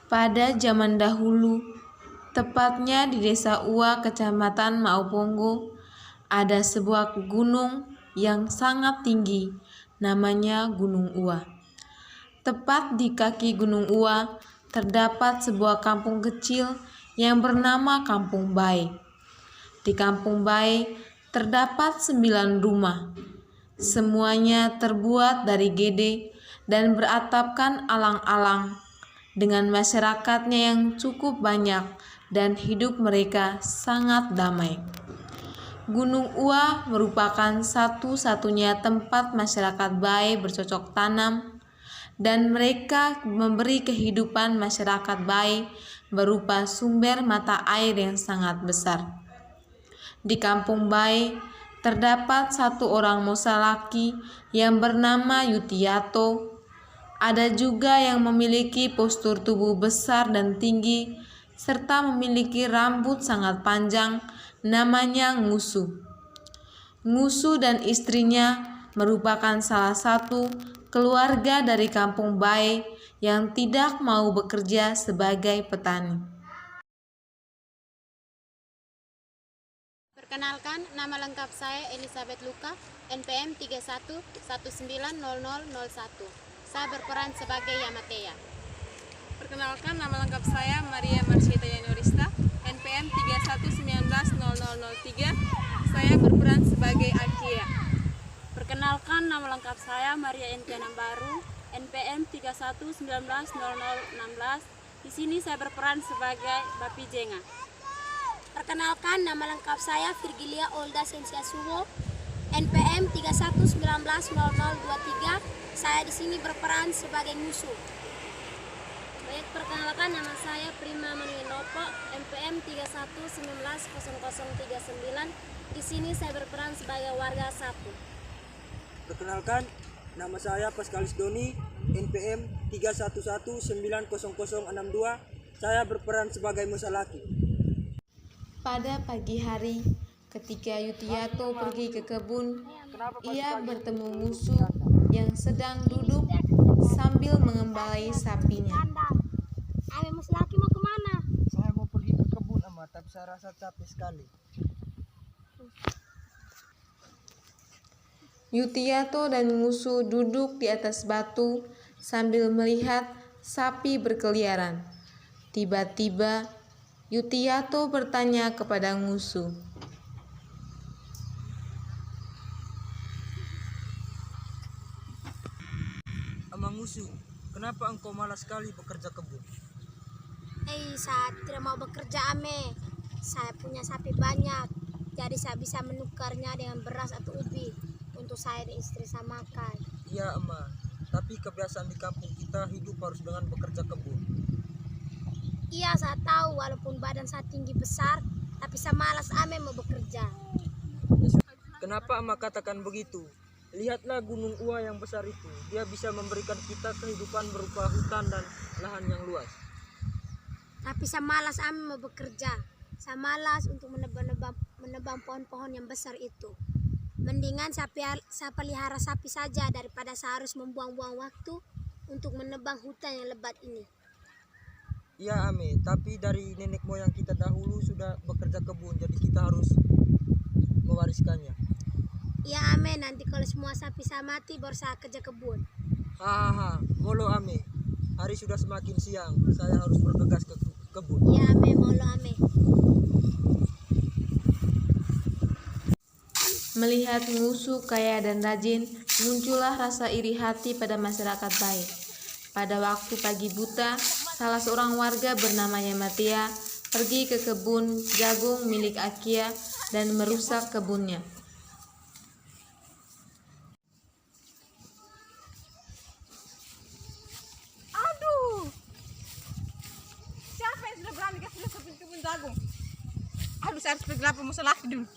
Pada zaman dahulu, tepatnya di Desa Ua, Kecamatan Mauponggo, ada sebuah gunung yang sangat tinggi, namanya Gunung Ua. Tepat di kaki Gunung Ua, terdapat sebuah kampung kecil yang bernama Kampung Bae. Di Kampung Bae terdapat 9 rumah. Semuanya terbuat dari gede dan beratapkan alang-alang, dengan masyarakatnya yang cukup banyak dan hidup mereka sangat damai. Gunung Ua merupakan satu-satunya tempat masyarakat Bae bercocok tanam, dan mereka memberi kehidupan masyarakat Bae berupa sumber mata air yang sangat besar. Di Kampung Bae terdapat satu orang Mosa laki yang bernama Yutiato. Ada juga yang memiliki postur tubuh besar dan tinggi, serta memiliki rambut sangat panjang, namanya Ngusu. Ngusu dan istrinya merupakan salah satu keluarga dari Kampung Bae yang tidak mau bekerja sebagai petani. Perkenalkan, nama lengkap saya Elizabeth Luka, NPM 31190001. Saya berperan sebagai Yamatea. Perkenalkan, nama lengkap saya Maria Marsyita Yanurista, NPM 31190003. Saya berperan sebagai Akia. Perkenalkan, nama lengkap saya Maria Entiana Baru, NPM 31190016. Di sini saya berperan sebagai Bapi Jenga. Perkenalkan, nama lengkap saya Virgilia Olda Sensiasuwo, NPM 31190023. Saya di sini berperan sebagai Ngusu. Baik, perkenalkan, nama saya Prima Manuelopo, NPM 31190039. Di sini saya berperan sebagai warga 1. Perkenalkan, nama saya Paskalis Doni, NPM 31190062. Saya berperan sebagai Mosa laki. Pada pagi hari, ketika Yutiato pergi ke kebun, ia bertemu Ngusu yang sedang duduk sambil mengembalai sapinya. Ame Mosa laki mau kemana? Saya mau pergi ke kebun, Ama, tapi saya rasa capek sekali. Yutiato dan Ngusu duduk di atas batu sambil melihat sapi berkeliaran. Tiba-tiba, Yutiato bertanya kepada Ngusu. Ama Ngusu, kenapa engkau malas sekali bekerja kebun? Saya tidak mau bekerja, Ame. Saya punya sapi banyak, jadi saya bisa menukarnya dengan beras atau ubi untuk saya dan istri saya makan. Iya, Ama, tapi kebiasaan di kampung kita hidup harus dengan bekerja kebun. Iya, saya tahu walaupun badan saya tinggi besar, tapi saya malas, Ame, mau bekerja. Kenapa Ama katakan begitu? Lihatlah Gunung Ua yang besar itu. Dia bisa memberikan kita kehidupan berupa hutan dan lahan yang luas. Tapi saya malas, Ame, mau bekerja. Saya malas untuk menebang pohon-pohon yang besar itu. Mendingan saya pelihara sapi saja daripada saya harus membuang-buang waktu untuk menebang hutan yang lebat ini. Iya, Ame, tapi dari nenek moyang kita dahulu sudah bekerja kebun, jadi kita harus mewariskannya. Iya, Ame, nanti kalau semua sapi saya mati baru saya kerja kebun. Hahaha, molo Ame. Hari sudah semakin siang, saya harus bergegas ke kebun. Iya, Ame, molo Ame. Melihat Ngusu kaya dan rajin, muncullah rasa iri hati pada masyarakat Bae. Pada waktu pagi buta, salah seorang warga bernama Yamatea pergi ke kebun jagung milik Akia dan merusak kebunnya. Aduh, siapa yang sudah berani ke kebun jagung? Aduh, saya harus pergi lapor Mosa laki dulu.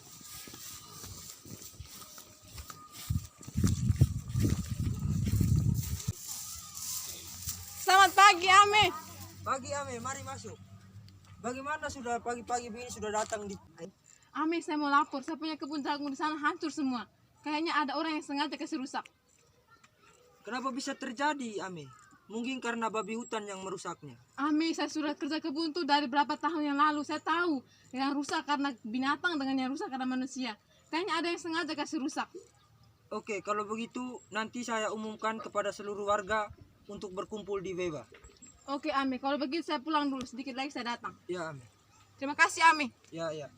Selamat pagi, Ame. Pagi, Ame, mari masuk. Bagaimana sudah pagi-pagi begini sudah datang di... Ame, saya mau lapor. Saya punya kebun jagung di sana hancur semua. Kayaknya ada orang yang sengaja kasih rusak. Kenapa bisa terjadi, Ame? Mungkin karena babi hutan yang merusaknya. Ami, saya sudah kerja kebun tuh dari berapa tahun yang lalu. Saya tahu yang rusak karena binatang dengan yang rusak karena manusia. Kayaknya ada yang sengaja kasih rusak. Oke, kalau begitu nanti saya umumkan kepada seluruh warga untuk berkumpul di Beba. Oke, Ami. Kalau begitu saya pulang dulu. Sedikit lagi saya datang. Ya, Ami. Terima kasih, Ami. Ya, ya.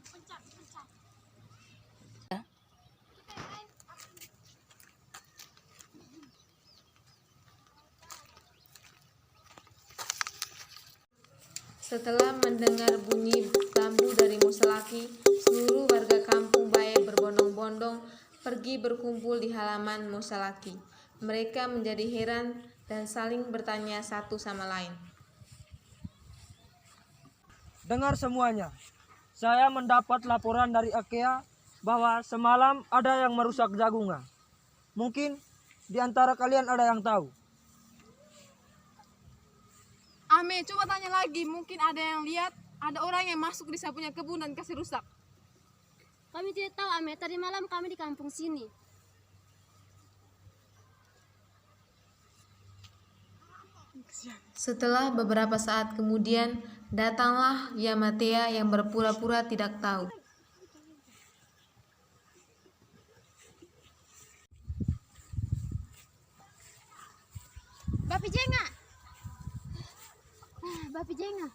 Setelah mendengar bunyi bambu dari Musalaki, seluruh warga kampung Bae berbondong-bondong pergi berkumpul di halaman Musalaki. Mereka menjadi heran dan saling bertanya satu sama lain. Dengar semuanya. Saya mendapat laporan dari Akea bahwa semalam ada yang merusak jagungan. Mungkin di antara kalian ada yang tahu. Ami, coba tanya lagi. Mungkin ada yang lihat ada orang yang masuk di saya punya kebun dan kasih rusak. Kami tidak tahu, Ame. Tadi malam kami di kampung sini. Setelah beberapa saat kemudian, datanglah Yamatea yang berpura-pura tidak tahu. Bapi Jenga! Bapi Jenga,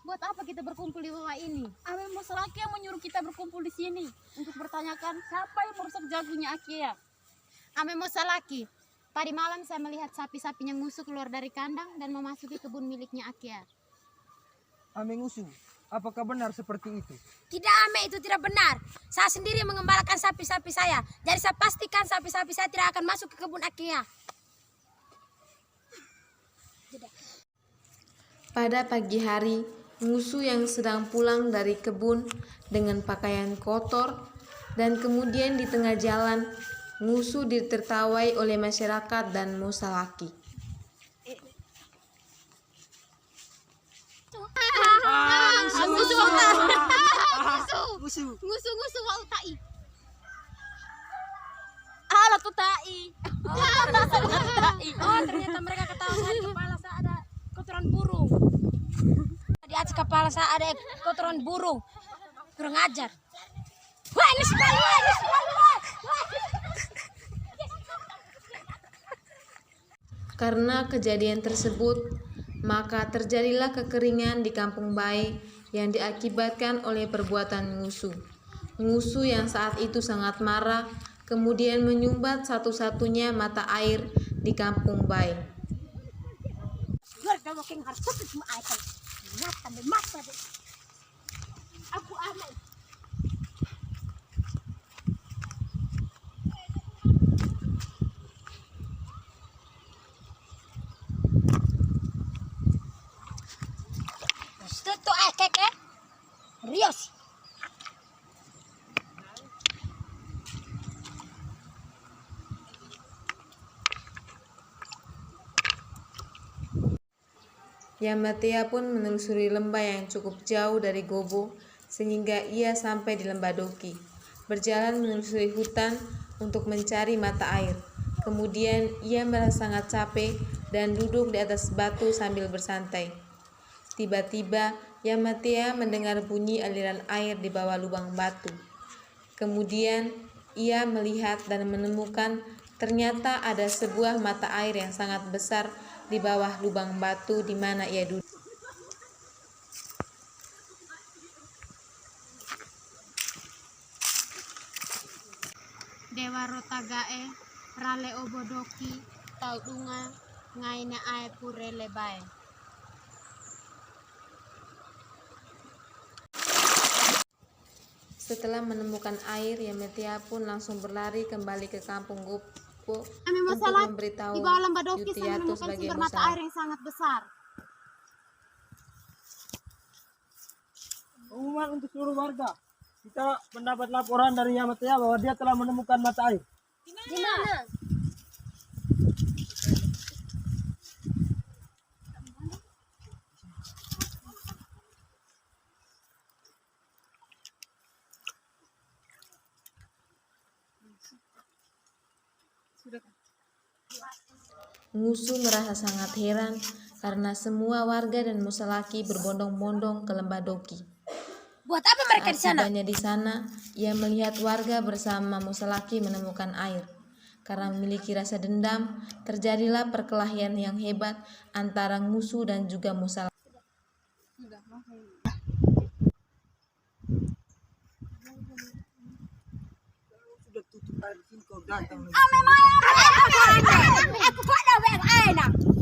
buat apa kita berkumpul di bawah ini? Ame Musalaki yang menyuruh kita berkumpul di sini untuk bertanyakan siapa yang merusak jagonya Akea. Ame Musalaki, tadi malam saya melihat sapi-sapi yang musuh keluar dari kandang dan memasuki kebun miliknya Akea. Ami Ngusu, apakah benar seperti itu? Tidak, Ame, itu tidak benar. Saya sendiri mengembalakan sapi-sapi saya. Jadi saya pastikan sapi-sapi saya tidak akan masuk ke kebun Akea. Pada pagi hari, Ngusu yang sedang pulang dari kebun dengan pakaian kotor dan kemudian di tengah jalan, Ngusu ditertawai oleh masyarakat dan Musalaki. Ngusu wau tai. Alah tuh tai. Oh, ternyata mereka ketawa saya di kepala saya ada kotoran burung. Di atas kepala saya ada kotoran burung. Kurang ajar. Wah, ini sekali, wah, ini sekali, wah. Karena kejadian tersebut, maka terjadilah kekeringan di kampung Bae yang diakibatkan oleh perbuatan Ngusu. Ngusu yang saat itu sangat marah, kemudian menyumbat satu-satunya mata air di kampung Bae. Aku Ame. Tutu keke. Rios. Yamatea pun menelusuri lembah yang cukup jauh dari Gobo sehingga ia sampai di lembah Doki. Berjalan menelusuri hutan untuk mencari mata air. Kemudian ia merasa sangat capek dan duduk di atas batu sambil bersantai. Tiba-tiba Yamatea mendengar bunyi aliran air di bawah lubang batu. Kemudian ia melihat dan menemukan ternyata ada sebuah mata air yang sangat besar di bawah lubang batu di mana ia duduk. Dewa Rotagae, Rale Obodoki, Taudunga, Ngaina Ae Pure Lebae. Setelah menemukan air, Yamatea pun langsung berlari kembali ke kampung Gobo Kami untuk masalah memberitahu di bawah lembah Doki saya Yutiato menemukan sebagai sumber mata Musa. air yang sangat besar. Pengumuman untuk seluruh warga. Kita mendapat laporan dari Yamatea bahwa dia telah menemukan mata air. Di mana? Sudah. Ngusu merasa sangat heran karena semua warga dan Musalaki berbondong-bondong ke lembah Doki. Buat apa mereka di sana? Setibanya di sana, ia melihat warga bersama Musalaki menemukan air. Karena memiliki rasa dendam, terjadilah perkelahian yang hebat antara Ngusu dan juga Musalaki. Sudah tutup air sini kau datang.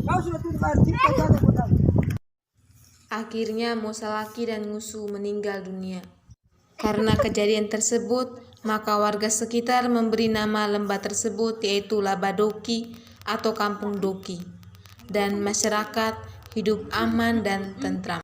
Kau sudah tutup air sini kau datang. Akhirnya Musalaki dan Ngusu meninggal dunia. Karena kejadian tersebut, maka warga sekitar memberi nama lembah tersebut yaitu Labadoki atau Kampung Doki. Dan masyarakat hidup aman dan tentram.